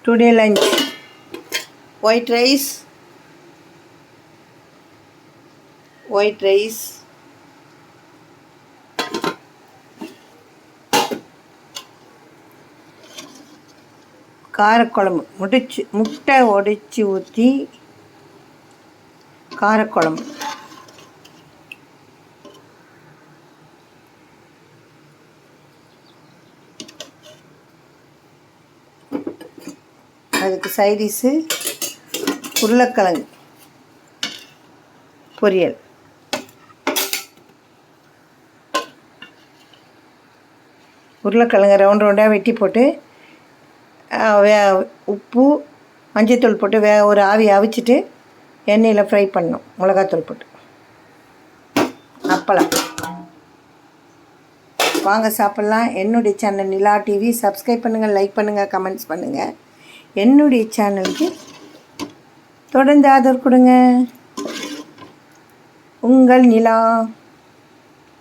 Today lunch, white rice, காரக்குழம்பு, முட்டை உடைச்சி ஊற்றி காரக்குழம்பு. அதுக்கு சைடிஷு உருளைக்கிழங்கு பொரியல். உருளைக்கிழங்கு ரவுண்ட் ரவுண்டாக வெட்டி போட்டு உப்பு மஞ்சத்தூள் போட்டு ஒரு ஆவி அவிச்சிட்டு எண்ணெயில் ஃப்ரை பண்ணணும், மிளகாத்தூள் போட்டு. அப்பளம். வாங்க சாப்பிட்லாம். என்னுடைய சேனல் நிலா டிவி. சப்ஸ்கிரைப் பண்ணுங்கள், லைக் பண்ணுங்கள், கமெண்ட்ஸ் பண்ணுங்கள். என்னுடைய சேனலுக்கு தொடர்ந்து ஆதரவு கொடுங்க. உங்கள் நிலா.